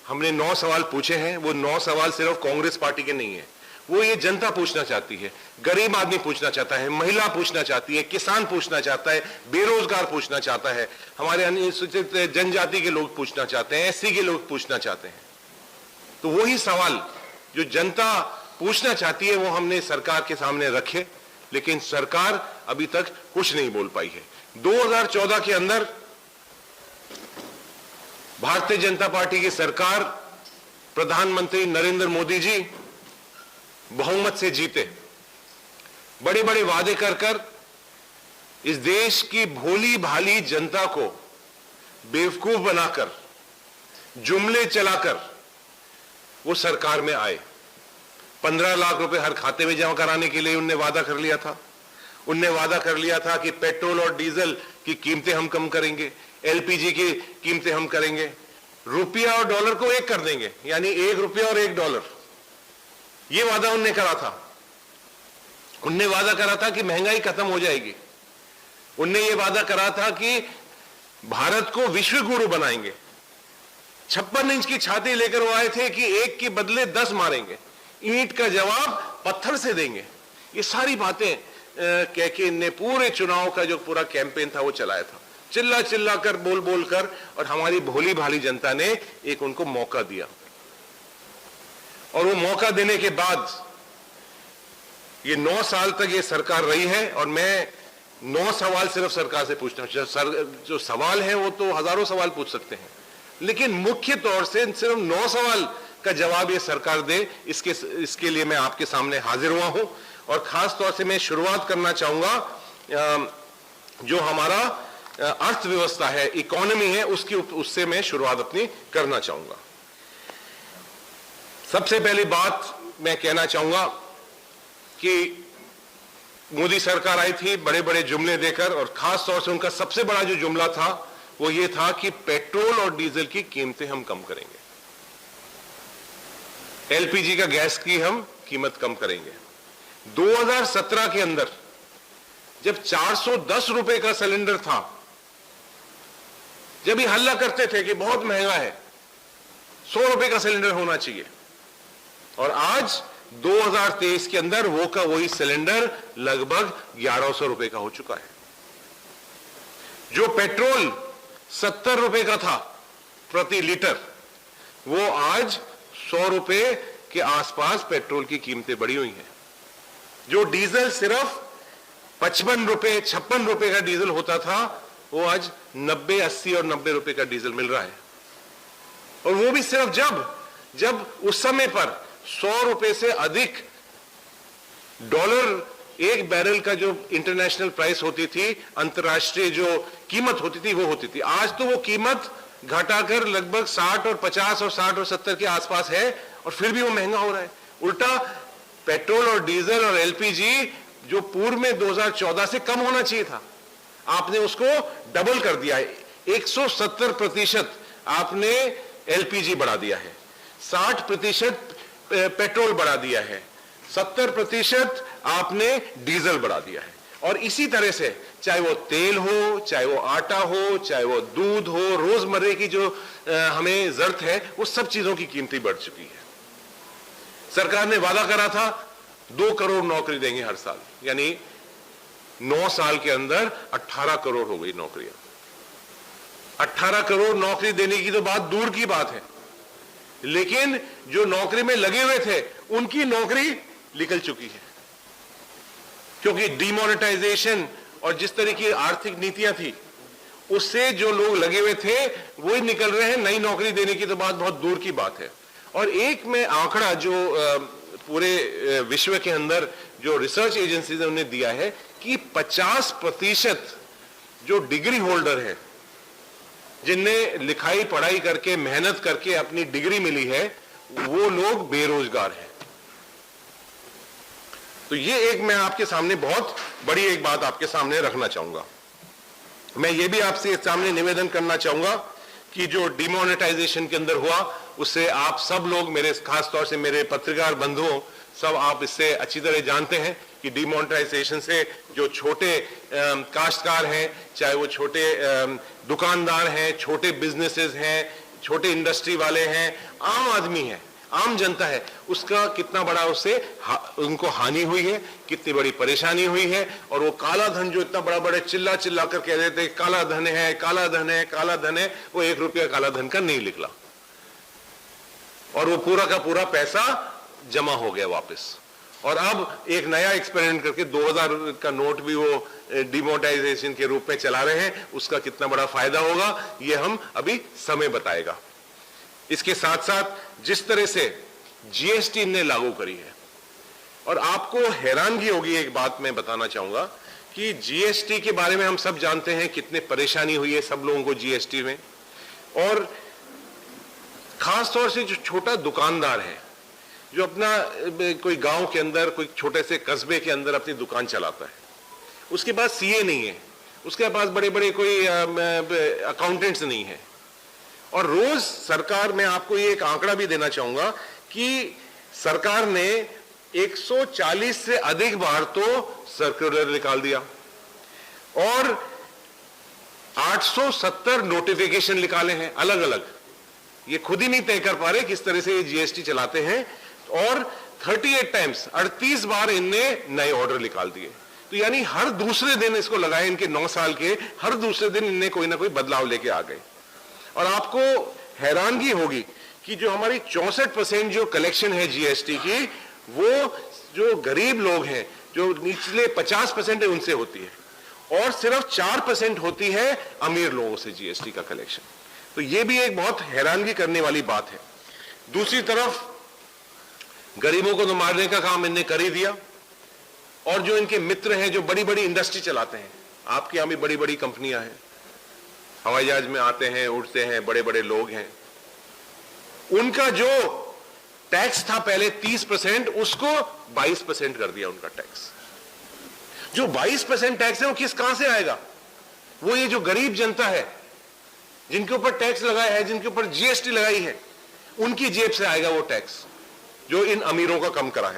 हमने 9 सवाल पूछे हैं। वो 9 सवाल सिर्फ कांग्रेस पार्टी के नहीं है, वो ये जनता पूछना चाहती है, गरीब आदमी पूछना चाहता है, महिला पूछना चाहती है, किसान पूछना चाहता है, बेरोजगार पूछना चाहता है, हमारे अनुसूचित जनजाति के लोग पूछना चाहते हैं, एससी के लोग पूछना चाहते हैं। तो वही सवाल जो जनता पूछना चाहती है वो हमने सरकार के सामने रखे, लेकिन सरकार अभी तक कुछ नहीं बोल पाई है। 2014 के अंदर भारतीय जनता पार्टी की सरकार, प्रधानमंत्री नरेंद्र मोदी जी बहुमत से जीते, बड़े बड़े वादे कर कर इस देश की भोली भाली जनता को बेवकूफ बनाकर, जुमले चलाकर वो सरकार में आए। 15 लाख रुपए हर खाते में जमा कराने के लिए उनने वादा कर लिया था। उनने वादा कर लिया था कि पेट्रोल और डीजल की कीमतें हम कम करेंगे, एलपीजी की कीमतें हम करेंगे, रुपया और डॉलर को एक कर देंगे, यानी 1 रुपया और 1 डॉलर। ये वादा उनने करा था। उनने वादा करा था कि महंगाई खत्म हो जाएगी। उनने ये वादा करा था कि भारत को विश्व गुरु बनाएंगे। 56 इंच की छाती लेकर वो आए थे कि 1 के बदले 10 मारेंगे, ईंट का जवाब पत्थर से देंगे। ये सारी बातें कह के इनने पूरे चुनाव का जो पूरा कैंपेन था वो चलाया था, चिल्ला चिल्ला कर, बोल बोल कर, और हमारी भोली भाली जनता ने एक उनको मौका दिया। और वो मौका देने के बाद ये 9 साल तक ये सरकार रही है। और मैं 9 सवाल सिर्फ सरकार से पूछना हूं। जो सवाल है वो तो हजारों सवाल पूछ सकते हैं, लेकिन मुख्य तौर से सिर्फ 9 सवाल का जवाब ये सरकार दे, इसके लिए मैं आपके सामने हाजिर हुआ हूं। और खास तौर से मैं शुरुआत करना चाहूंगा जो हमारा अर्थव्यवस्था है, इकोनॉमी है, उससे मैं शुरुआत अपनी करना चाहूंगा। सबसे पहली बात मैं कहना चाहूंगा कि मोदी सरकार आई थी बड़े बड़े जुमले देकर, और खास तौर से उनका सबसे बड़ा जो जुमला था वो ये था कि पेट्रोल और डीजल की कीमतें हम कम करेंगे, एलपीजी का गैस की हम कीमत कम करेंगे। 2017 के अंदर जब 410 रुपए का सिलेंडर था, जब ये हल्ला करते थे कि बहुत महंगा है, 100 रुपए का सिलेंडर होना चाहिए, और आज 2023 के अंदर वो का वही सिलेंडर लगभग 1100 रुपए का हो चुका है। जो पेट्रोल 70 रुपए का था प्रति लीटर, वो आज 100 रुपए के आसपास पेट्रोल की कीमतें बढ़ी हुई हैं। जो डीजल सिर्फ 55 रुपए 56 रुपए का डीजल होता था, वो आज 90, 80 और 90 रुपए का डीजल मिल रहा है। और वो भी सिर्फ जब उस समय पर 100 रुपए से अधिक डॉलर एक बैरल का जो इंटरनेशनल प्राइस होती थी, अंतर्राष्ट्रीय जो कीमत होती थी, वो होती थी। आज तो वो कीमत घटाकर लगभग 60 और 50 और 60 और 70 के आसपास है, और फिर भी वो महंगा हो रहा है। उल्टा पेट्रोल और डीजल और एलपीजी जो पूर्व में 2014 से कम होना चाहिए था, आपने उसको डबल कर दिया है। 170% आपने एलपीजी बढ़ा दिया है, 60% पेट्रोल बढ़ा दिया है, 70% आपने डीजल बढ़ा दिया है। और इसी तरह से चाहे वो तेल हो, चाहे वो आटा हो, चाहे वो दूध हो, रोजमर्रे की जो हमें जरूरत है, वो सब चीजों की कीमतें बढ़ चुकी है। सरकार ने वादा करा था 2 करोड़ नौकरी देंगे हर साल, यानी 9 साल के अंदर 18 करोड़ हो गई नौकरियां। 18 करोड़ नौकरी देने की तो बात दूर की बात है, लेकिन जो नौकरी में लगे हुए थे उनकी नौकरी निकल चुकी है, क्योंकि डिमोनेटाइजेशन और जिस तरह की आर्थिक नीतियां थी उससे जो लोग लगे हुए थे वो ही निकल रहे हैं। नई नौकरी देने की तो बात बहुत दूर की बात है। और एक में आंकड़ा जो पूरे विश्व के अंदर जो रिसर्च एजेंसीज ने उन्हें दिया है कि 50% जो डिग्री होल्डर है, जिनने लिखाई पढ़ाई करके मेहनत करके अपनी डिग्री मिली है, वो लोग बेरोजगार हैं। तो ये एक मैं आपके सामने बहुत बड़ी एक बात आपके सामने रखना चाहूंगा। मैं ये भी आपसे सामने निवेदन करना चाहूंगा कि जो डिमोनेटाइजेशन के अंदर हुआ, उससे आप सब लोग, मेरे खास तौर से मेरे पत्रकार बंधुओं, सब आप इससे अच्छी तरह जानते हैं कि डिमोनेटाइजेशन से जो छोटे काश्तकार हैं, चाहे वो छोटे दुकानदार हैं, छोटे बिजनेसेस हैं, छोटे इंडस्ट्री वाले हैं, आम आदमी है, आम जनता है, उसका कितना बड़ा उससे उनको हानि हुई है, कितनी बड़ी परेशानी हुई है। और वो काला धन जो इतना बड़ा बड़े चिल्ला चिल्ला कर कह रहे थे काला धन है, काला धन है, काला धन है, वो 1 रुपया काला धन का नहीं निकला और वो पूरा का पूरा पैसा जमा हो गया वापस। और अब एक नया एक्सपेरिमेंट करके 2000 का नोट भी वो डिमोनेटाइजेशन के रूप में चला रहे हैं। उसका कितना बड़ा फायदा होगा ये हम अभी समय बताएगा। इसके साथ साथ जिस तरह से जीएसटी ने लागू करी है, और आपको हैरानगी होगी, एक बात मैं बताना चाहूंगा कि जीएसटी के बारे में हम सब जानते हैं कितने परेशानी हुई है सब लोगों को जीएसटी में। और खासतौर से जो छोटा दुकानदार है, जो अपना कोई गांव के अंदर, कोई छोटे से कस्बे के अंदर अपनी दुकान चलाता है, उसके पास सीए नहीं है, उसके पास बड़े बड़े कोई अकाउंटेंट्स नहीं है। और रोज सरकार, मैं आपको ये एक आंकड़ा भी देना चाहूंगा कि सरकार ने 140 से अधिक बार तो सर्कुलर निकाल दिया और 870 नोटिफिकेशन निकाले हैं अलग अलग। ये खुद ही नहीं तय कर पा रहे किस तरह से ये जीएसटी चलाते हैं। और 38 टाइम्स 38 बार इनने नए ऑर्डर निकाल दिए। तो यानी हर दूसरे दिन इसको लगाए, इनके 9 साल के हर दूसरे दिन इनने कोई ना कोई बदलाव लेके आ गए। और आपको हैरानगी होगी कि जो हमारी 64% जो कलेक्शन है जीएसटी की, वो जो गरीब लोग हैं, जो निचले 50% है, उनसे होती है और सिर्फ 4% होती है अमीर लोगों से जीएसटी का कलेक्शन। तो ये भी एक बहुत हैरानगी करने वाली बात है। दूसरी तरफ गरीबों को तो मारने का काम इनने कर ही दिया। और जो इनके मित्र हैं, जो बड़ी बड़ी इंडस्ट्री चलाते हैं, आपके यहां भी बड़ी बड़ी कंपनियां हैं, हवाई जहाज में आते हैं, उड़ते हैं, बड़े बड़े लोग हैं, उनका जो टैक्स था पहले 30%, उसको 22% कर दिया उनका टैक्स। जो 22% टैक्स है वो कहां से आएगा? वो ये जो गरीब जनता है, जिनके ऊपर टैक्स लगाया है, जिनके ऊपर जीएसटी लगाई है, उनकी जेब से आएगा वो टैक्स जो इन अमीरों का कम करा है।